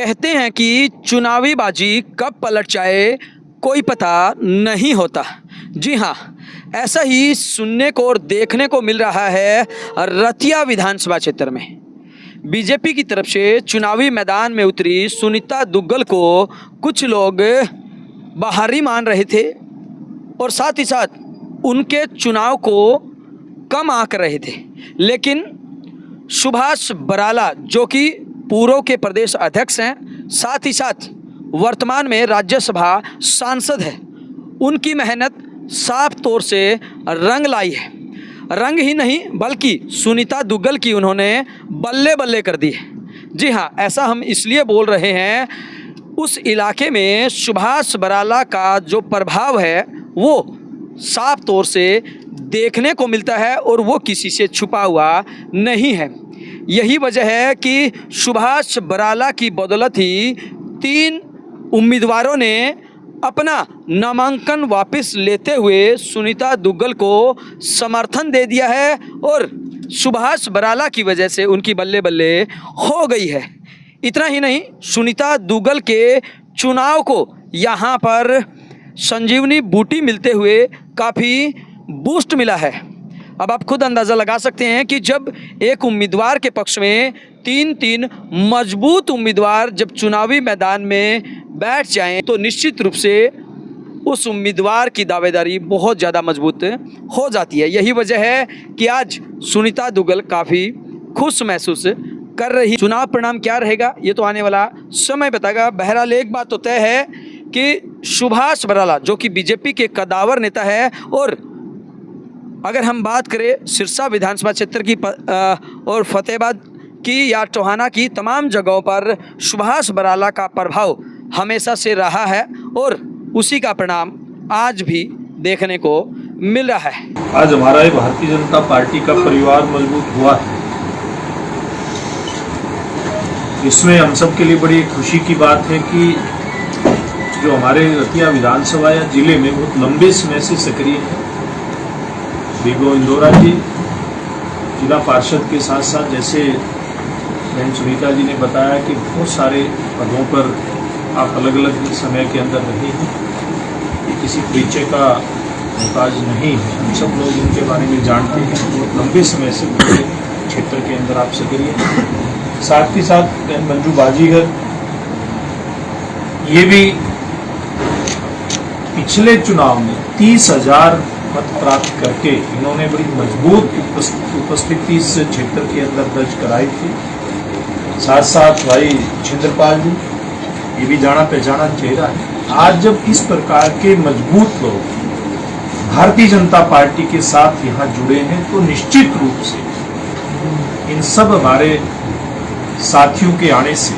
कहते हैं कि चुनावी बाजी कब पलट जाए कोई पता नहीं होता। जी हाँ, ऐसा ही सुनने को और देखने को मिल रहा है रतिया विधानसभा क्षेत्र में। बीजेपी की तरफ से चुनावी मैदान में उतरी सुनीता दुग्गल को कुछ लोग बाहरी मान रहे थे और साथ ही साथ उनके चुनाव को कम आंक रहे थे। लेकिन सुभाष बराला जो कि पूर्व के प्रदेश अध्यक्ष हैं, साथ ही साथ वर्तमान में राज्यसभा सांसद है, उनकी मेहनत साफ तौर से रंग लाई है। रंग ही नहीं बल्कि सुनीता दुग्गल की उन्होंने बल्ले बल्ले कर दी है। जी हाँ, ऐसा हम इसलिए बोल रहे हैं, उस इलाके में सुभाष बराला का जो प्रभाव है वो साफ तौर से देखने को मिलता है और वो किसी से छुपा हुआ नहीं है। यही वजह है कि सुभाष बराला की बदौलत ही 3 उम्मीदवारों ने अपना नामांकन वापस लेते हुए सुनीता दुग्गल को समर्थन दे दिया है और सुभाष बराला की वजह से उनकी बल्ले बल्ले हो गई है। इतना ही नहीं, सुनीता दुग्गल के चुनाव को यहाँ पर संजीवनी बूटी मिलते हुए काफ़ी बूस्ट मिला है। अब आप खुद अंदाज़ा लगा सकते हैं कि जब एक उम्मीदवार के पक्ष में 3 मजबूत उम्मीदवार जब चुनावी मैदान में बैठ जाएं तो निश्चित रूप से उस उम्मीदवार की दावेदारी बहुत ज़्यादा मजबूत हो जाती है। यही वजह है कि आज सुनीता दुग्गल काफ़ी खुश महसूस कर रही। चुनाव परिणाम क्या रहेगा ये तो आने वाला समय बताएगा। बहरहाल एक बात तो तय है कि सुभाष बराला जो कि बीजेपी के कदावर नेता है, और अगर हम बात करें सिरसा विधानसभा क्षेत्र की और फतेहाबाद की या टोहाना की तमाम जगहों पर सुभाष बराला का प्रभाव हमेशा से रहा है और उसी का परिणाम आज भी देखने को मिल रहा है। आज हमारा भारतीय जनता पार्टी का परिवार मजबूत हुआ है, इसमें हम सब के लिए बड़ी खुशी की बात है कि जो हमारे रतिया विधानसभा या जिले में बहुत लंबे समय से सक्रिय है बीगो इंदौरा जी जिला पार्षद के साथ साथ, जैसे बहन सुनीता जी ने बताया कि बहुत सारे पदों पर आप अलग अलग समय के अंदर रहे हैं। ये किसी परिचय का मोहताज नहीं है, हम सब लोग इनके बारे में जानते हैं। बहुत लंबे समय से पूरे क्षेत्र के अंदर आप सक्रिय हैं। साथ ही साथ बहन मंजू बाजीगर, ये भी पिछले चुनाव में 30,000 मत प्राप्त करके इन्होंने बड़ी मजबूत उपस्थिति इस क्षेत्र के अंदर दर्ज कराई थी। साथ साथ भाई छिंद्रपाल जी, ये भी जाना पहचाना चेहरा है। आज जब इस प्रकार के मजबूत लोग भारतीय जनता पार्टी के साथ यहाँ जुड़े हैं तो निश्चित रूप से इन सब हमारे साथियों के आने से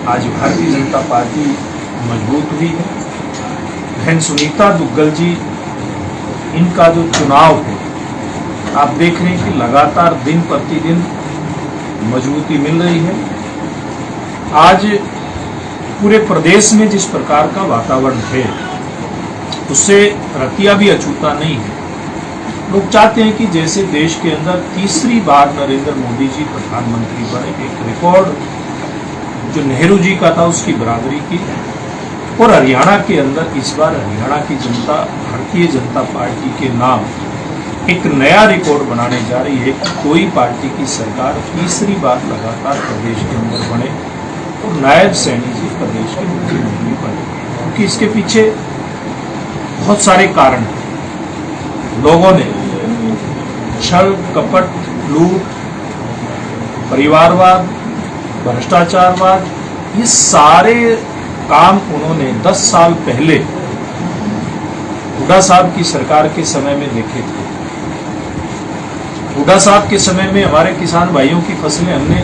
आज भारतीय जनता पार्टी मजबूत हुई है। बहन सुनीता दुग्गल जी, इनका जो चुनाव है आप देख रहे हैं कि लगातार दिन प्रतिदिन मजबूती मिल रही है। आज पूरे प्रदेश में जिस प्रकार का वातावरण है उससे रतिया भी अछूता नहीं है। लोग चाहते हैं कि जैसे देश के अंदर तीसरी बार नरेंद्र मोदी जी प्रधानमंत्री बने, एक रिकॉर्ड जो नेहरू जी का था उसकी बराबरी की, और हरियाणा के अंदर इस बार हरियाणा की जनता भारतीय जनता पार्टी के नाम एक नया रिकॉर्ड बनाने जा रही है कि कोई पार्टी की सरकार तीसरी बार लगातार प्रदेश के अंदर बने और नायब सैनी जी प्रदेश के मुख्यमंत्री बने। क्योंकि इसके पीछे बहुत सारे कारण हैं। लोगों ने छल कपट, लूट, परिवारवाद, भ्रष्टाचारवाद, ये सारे काम उन्होंने 10 साल पहले हुड्डा साहब की सरकार के समय में देखे थे। हुड्डा साहब के समय में हमारे किसान भाइयों की फसलें हमने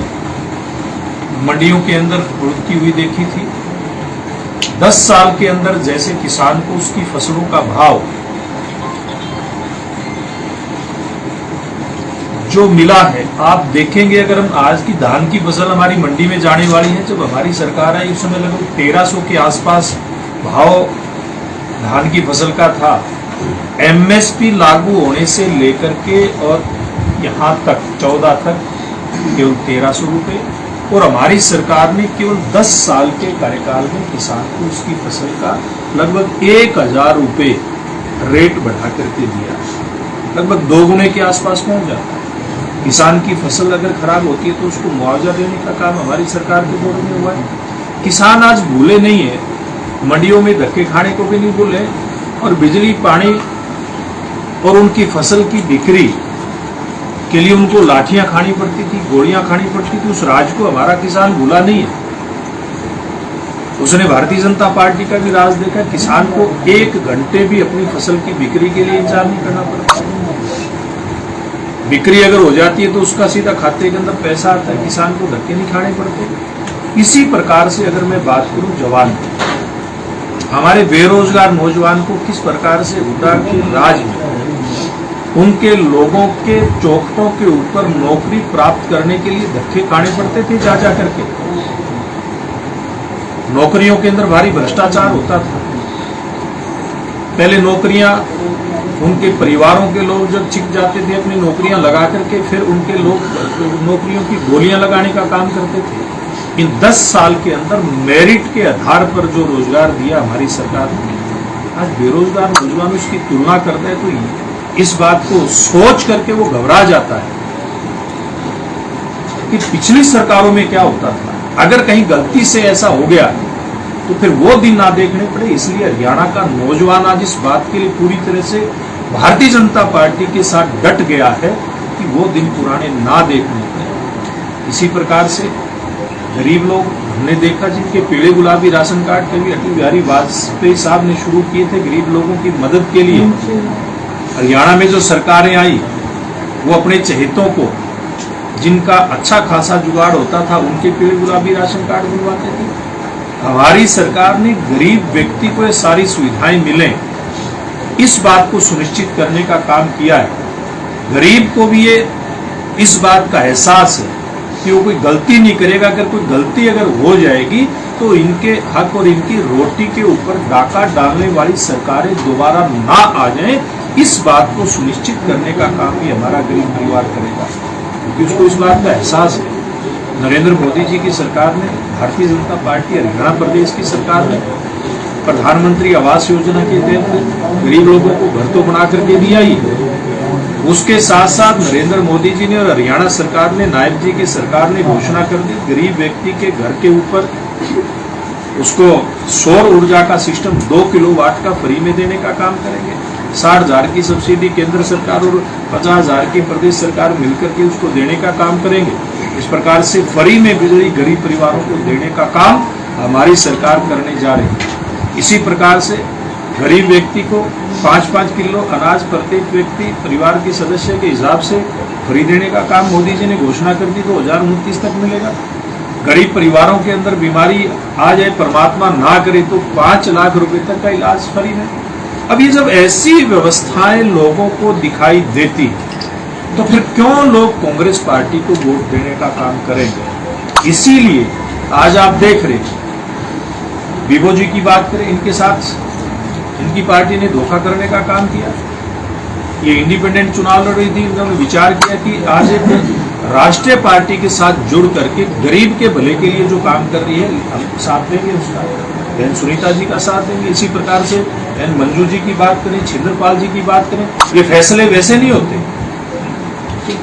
मंडियों के अंदर उड़ती हुई देखी थी। 10 साल के अंदर जैसे किसान को उसकी फसलों का भाव जो मिला है, आप देखेंगे अगर हम आज की धान की फसल हमारी मंडी में जाने वाली है, जब हमारी सरकार आई उस समय लगभग 1300 के आसपास भाव धान की फसल का था। एमएसपी लागू होने से लेकर के और यहाँ तक 14 तक केवल 1300 रुपये, और हमारी सरकार ने केवल 10 साल के कार्यकाल में किसान को उसकी फसल का लगभग 1000 रुपये रेट बढ़ा करके दिया, लगभग 2 गुने के आसपास पहुंच जाता है। किसान की फसल अगर खराब होती है तो उसको मुआवजा देने का काम हमारी सरकार के दौर में हुआ है। किसान आज भूले नहीं है, मंडियों में धक्के खाने को भी नहीं भूले, और बिजली पानी और उनकी फसल की बिक्री के लिए उनको लाठियां खानी पड़ती थी, गोलियां खानी पड़ती थी। उस राज को हमारा किसान भूला नहीं है। उसने भारतीय जनता पार्टी का भी राज देखा। किसान को 1 घंटे भी अपनी फसल की बिक्री के लिए इंतजार नहीं करना पड़ता। बिक्री अगर हो जाती है तो उसका सीधा खाते के अंदर पैसा आता है, किसान को धक्के नहीं खाने पड़ते। इसी प्रकार से अगर मैं बात करूं जवान, हमारे बेरोजगार नौजवान को किस प्रकार से हुड्डा के राज में उनके लोगों के चौखटों के ऊपर नौकरी प्राप्त करने के लिए धक्के खाने पड़ते थे जा जा करके। नौकरियों के अंदर भारी भ्रष्टाचार होता था। पहले नौकरियां उनके परिवारों के लोग जब छिप जाते थे अपनी नौकरियां लगा करके, फिर उनके लोग नौकरियों की गोलियां लगाने का काम करते थे। इन 10 साल के अंदर मेरिट के आधार पर जो रोजगार दिया हमारी सरकार ने, आज बेरोजगार नौजवान उसकी तुलना करते हैं तो इस बात को सोच करके वो घबरा जाता है कि पिछली सरकारों में क्या होता था। अगर कहीं गलती से ऐसा हो गया तो फिर वो दिन ना देखने पड़े। इसलिए हरियाणा का नौजवान आज इस बात के लिए पूरी तरह से भारतीय जनता पार्टी के साथ डट गया है कि वो दिन पुराने ना देखने पड़े। इसी प्रकार से गरीब लोग हमने देखा जिनके पीले गुलाबी राशन कार्ड कभी अटल बिहारी वाजपेयी साहब ने शुरू किए थे गरीब लोगों की मदद के लिए। हरियाणा में जो सरकारें आई वो अपने चहेतों को, जिनका अच्छा खासा जुगाड़ होता था, उनके पीले गुलाबी राशन कार्ड बनवाते थे। हमारी सरकार ने गरीब व्यक्ति को ये सारी सुविधाएं मिले, इस बात को सुनिश्चित करने का काम किया है। गरीब को भी ये इस बात का एहसास है कि वो कोई गलती नहीं करेगा। अगर कोई गलती अगर हो जाएगी तो इनके हक और इनकी रोटी के ऊपर डाका डालने वाली सरकारें दोबारा ना आ जाएं, इस बात को सुनिश्चित करने का काम भी हमारा गरीब परिवार करेगा, क्योंकि उसको इस बात का एहसास है। नरेंद्र मोदी जी की सरकार ने, भारतीय जनता पार्टी हरियाणा प्रदेश की सरकार ने प्रधानमंत्री आवास योजना के तहत गरीब लोगों को घर तो बना करके दिया ही, उसके साथ साथ नरेंद्र मोदी जी ने और हरियाणा सरकार ने, नायब जी की सरकार ने घोषणा कर दी गरीब व्यक्ति के घर के ऊपर उसको सौर ऊर्जा का सिस्टम 2 किलोवाट का फ्री में देने का काम करेंगे। 60,000 की सब्सिडी केंद्र सरकार और 50,000 की प्रदेश सरकार मिलकर के उसको देने का काम करेंगे। इस प्रकार से फ्री में बिजली गरीब परिवारों को देने का काम हमारी सरकार करने जा रही है। इसी प्रकार से गरीब व्यक्ति को 5-5 किलो अनाज प्रत्येक व्यक्ति परिवार के सदस्य के हिसाब से फ्री देने का काम मोदी जी ने घोषणा कर दी, 2029 तक मिलेगा। गरीब परिवारों के अंदर बीमारी आ जाए, परमात्मा ना करे, तो 5 लाख रुपए तक का इलाज फ्री है। अब ये जब ऐसी व्यवस्थाएं लोगों को दिखाई देती तो फिर क्यों लोग कांग्रेस पार्टी को वोट देने का काम करेंगे। इसीलिए आज आप देख रहे, विभो जी की बात करें, इनके साथ इनकी पार्टी ने धोखा करने का काम किया। ये इंडिपेंडेंट चुनाव लड़ रही थी, इन्होंने विचार किया कि आज एक राष्ट्रीय पार्टी के साथ जुड़ करके गरीब के भले के लिए जो काम कर रही है हम साथ देंगे, उसका बहन सुनीता जी का साथ देंगे। इसी प्रकार से बहन मंजू जी की बात करें, छिंदरपाल जी की बात करें, ये फैसले वैसे नहीं होते।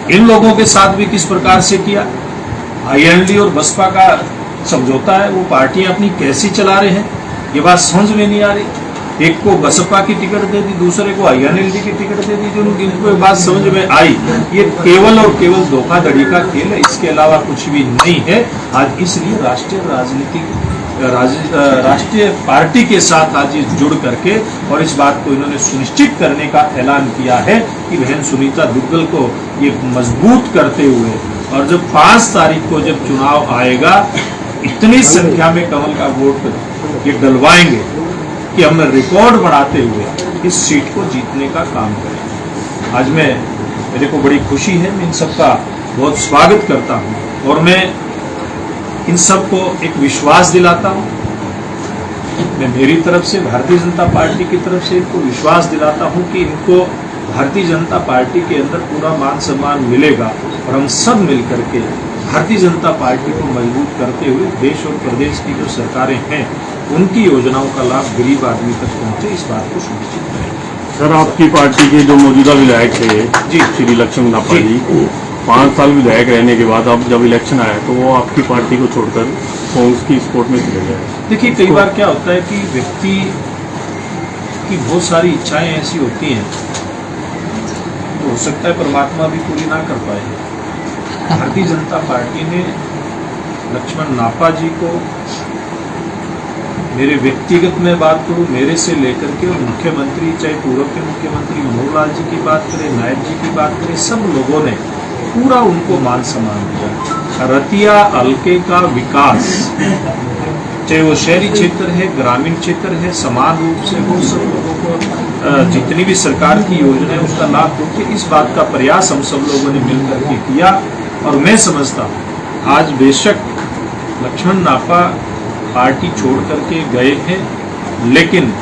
इन लोगों के साथ भी किस प्रकार से किया। आईएनएलडी और बसपा का समझौता है, वो पार्टियां अपनी कैसी चला रहे हैं, ये बात समझ में नहीं आ रही। एक को बसपा की टिकट दे दी, दूसरे को आईएनएलडी की टिकट दे दी। जो इनको बात समझ में आई, ये केवल और केवल धोखाधड़ी का खेल है, इसके अलावा कुछ भी नहीं है। आज इसलिए राष्ट्रीय पार्टी के साथ आज ये जुड़ करके और इस बात को इन्होंने सुनिश्चित करने का ऐलान किया है कि बहन सुनीता दुग्गल को ये मजबूत करते हुए, और जब 5 तारीख को जब चुनाव आएगा, इतनी संख्या में कमल का वोट ये डलवाएंगे कि हम रिकॉर्ड बढ़ाते हुए इस सीट को जीतने का काम करें। आज मेरे को बड़ी खुशी है, मैं इन सबका बहुत स्वागत करता हूं और मैं इन सबको एक विश्वास दिलाता हूं। मैं मेरी तरफ से, भारतीय जनता पार्टी की तरफ से इनको विश्वास दिलाता हूं कि इनको भारतीय जनता पार्टी के अंदर पूरा मान सम्मान मिलेगा और हम सब मिलकर के भारतीय जनता पार्टी को मजबूत करते हुए देश और प्रदेश की जो सरकारें हैं उनकी योजनाओं का लाभ गरीब आदमी तक पहुंचे, इस बात को सुनिश्चित करें। सर, आपकी पार्टी के जो मौजूदा विधायक थे जी श्री लक्ष्मण नापा जी, 5 साल विधायक रहने के बाद अब जब इलेक्शन आया तो वो आपकी पार्टी को छोड़कर कांग्रेस की सपोर्ट में चले गए। देखिए, कई बार क्या होता है कि व्यक्ति की बहुत सारी इच्छाएं ऐसी होती हैं तो हो सकता है परमात्मा भी पूरी ना कर पाए। भारतीय जनता पार्टी ने लक्ष्मण नापा जी को, मेरे व्यक्तिगत में बात करूं, मेरे से लेकर के और मुख्यमंत्री, चाहे पूर्व के मुख्यमंत्री मनोहर लाल जी की बात करें, नायक जी की बात करें, सब लोगों ने पूरा उनको मान सम्मान दिया। रतिया हल्के का विकास, चाहे वो शहरी क्षेत्र है, ग्रामीण क्षेत्र है, समान रूप से वो सब लोगों को जितनी भी सरकार की योजना है उसका लाभ होकर, इस बात का प्रयास हम सब लोगों ने मिलकर के किया। और मैं समझता हूँ आज बेशक लक्ष्मण नापा पार्टी छोड़ करके गए हैं, लेकिन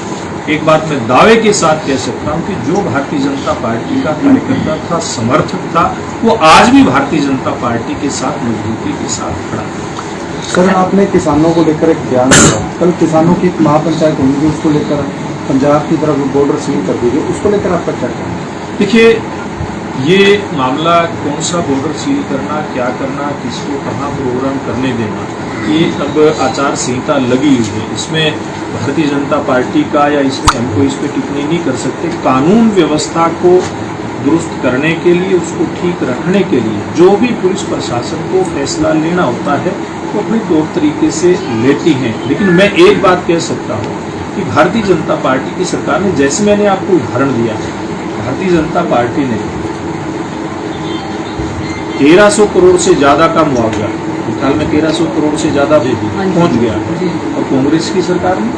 एक बात मैं दावे के साथ कह सकता हूं कि जो भारतीय जनता पार्टी का कार्यकर्ता था, समर्थक था, वो आज भी भारतीय जनता पार्टी के साथ मजबूती के साथ खड़ा है। सर, आपने किसानों को लेकर एक बयान दिया, कल किसानों की महापंचायत होगी, उसको लेकर पंजाब की तरफ बॉर्डर सील कर दीजिए, उसको लेकर आपका क्या कहना है? देखिए, ये मामला कौन सा बॉर्डर सील करना, क्या करना, किसको कहाँ प्रोग्राम करने देना, ये अब आचार संहिता लगी हुई है, इसमें भारतीय जनता पार्टी का या इसमें हमको इस पर टिप्पणी नहीं कर सकते। कानून व्यवस्था को दुरुस्त करने के लिए, उसको ठीक रखने के लिए जो भी पुलिस प्रशासन को फैसला लेना होता है वो अपने तौर तरीके से लेती हैं। लेकिन मैं एक बात कह सकता हूँ कि भारतीय जनता पार्टी की सरकार ने, जैसे मैंने आपको उदाहरण दिया, भारतीय जनता पार्टी ने 1300 करोड़ से ज्यादा का मुआवजा, फिलहाल में 1300 करोड़ से ज्यादा पहुंच गया, और कांग्रेस की सरकार ने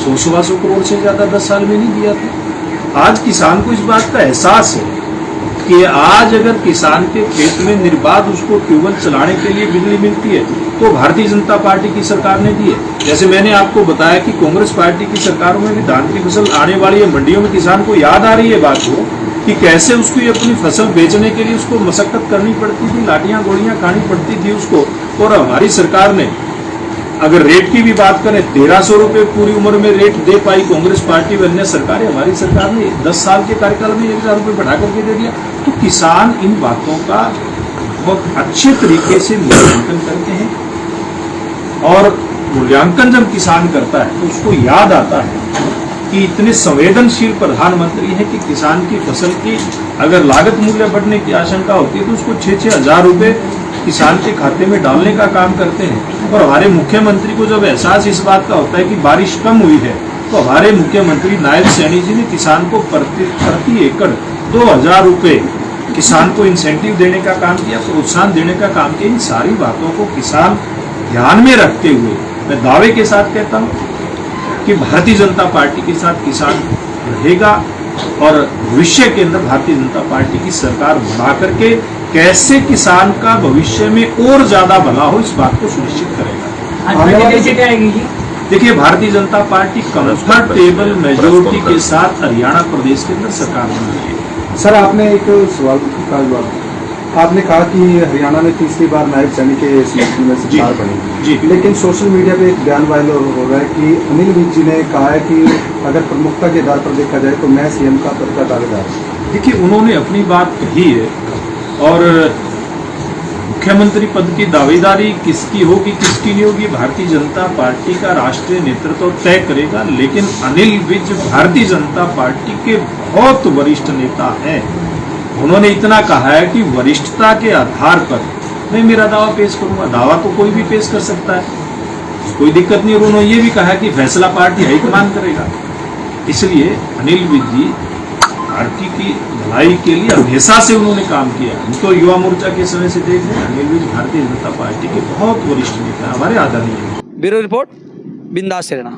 100-125 करोड़ से ज्यादा 10 साल में नहीं दिया था। आज किसान को इस बात का एहसास है कि आज अगर किसान के खेत में निर्बाध उसको ट्यूबवेल चलाने के लिए बिजली मिलती है तो भारतीय जनता पार्टी की सरकार ने दी है। जैसे मैंने आपको बताया कि कांग्रेस पार्टी की सरकारों में भी धान की फसल आने वाली है, मंडियों में किसान को याद आ रही है बात को कि कैसे उसको अपनी फसल बेचने के लिए उसको मशक्कत करनी पड़ती थी, लाठियां गोलियां खानी पड़ती थी उसको। और हमारी सरकार ने, अगर रेट की भी बात करें, 1300 रुपये पूरी उम्र में रेट दे पाई कांग्रेस पार्टी व अन्य सरकारें। हमारी सरकार ने 10 साल के कार्यकाल में 1000 रुपये बढ़ा करके दे दिया। तो किसान इन बातों का बहुत अच्छे तरीके से मूल्यांकन करते हैं, और मूल्यांकन जब किसान करता है तो उसको याद आता है कि इतने संवेदनशील प्रधानमंत्री हैं कि किसान की फसल की अगर लागत मूल्य बढ़ने की आशंका होती है तो उसको 6-6 हजार रुपये किसान के खाते में डालने का काम करते हैं। और हमारे मुख्यमंत्री को जब एहसास इस बात का होता है कि बारिश कम हुई है तो हमारे मुख्यमंत्री नायब सैनी जी ने किसान को प्रति एकड़ 2000 रुपये किसान को इंसेंटिव देने का काम किया, प्रोत्साहन देने का काम किया। इन सारी बातों को किसान ध्यान में रखते हुए मैं दावे के साथ कहता हूँ कि भारतीय जनता पार्टी के साथ किसान रहेगा, और भविष्य के अंदर भारतीय जनता पार्टी की सरकार बना करके कैसे किसान का भविष्य में और ज्यादा भला हो इस बात को सुनिश्चित करेगा। देखिए, Bharatiya Janata party comfortable majority के साथ हरियाणा प्रदेश के अंदर सरकार बना रही है। सर, आपने एक सवाल का जवाब, आपने कहा कि हरियाणा में तीसरी बार नायब सैनी के समर्थन में सरकार बनेगी, लेकिन सोशल मीडिया पे एक बयान वायरल हो रहा है कि अनिल विज जी ने कहा है कि अगर प्रमुखता के आधार पर देखा जाए तो मैं सीएम का पद का दावेदार हूं। देखिए, उन्होंने अपनी बात कही है, और मुख्यमंत्री पद की दावेदारी किसकी होगी किसकी नहीं होगी भारतीय जनता पार्टी का राष्ट्रीय नेतृत्व तय करेगा। लेकिन अनिल विज भारतीय जनता पार्टी के बहुत वरिष्ठ नेता हैं। उन्होंने इतना कहा है कि वरिष्ठता के आधार पर मैं मेरा दावा पेश करूंगा। दावा तो कोई भी पेश कर सकता है, कोई दिक्कत नहीं। और उन्होंने ये भी कहा कि फैसला पार्टी हाईकमान करेगा। इसलिए अनिल विज जी पार्टी की भलाई के लिए हमेशा से उन्होंने काम किया। हम तो युवा मोर्चा के समय से देख रहे हैं, अनिल विज भारतीय जनता पार्टी के बहुत वरिष्ठ नेता, हमारे आदरणीय। ब्यूरो रिपोर्ट, बिंदास सेना।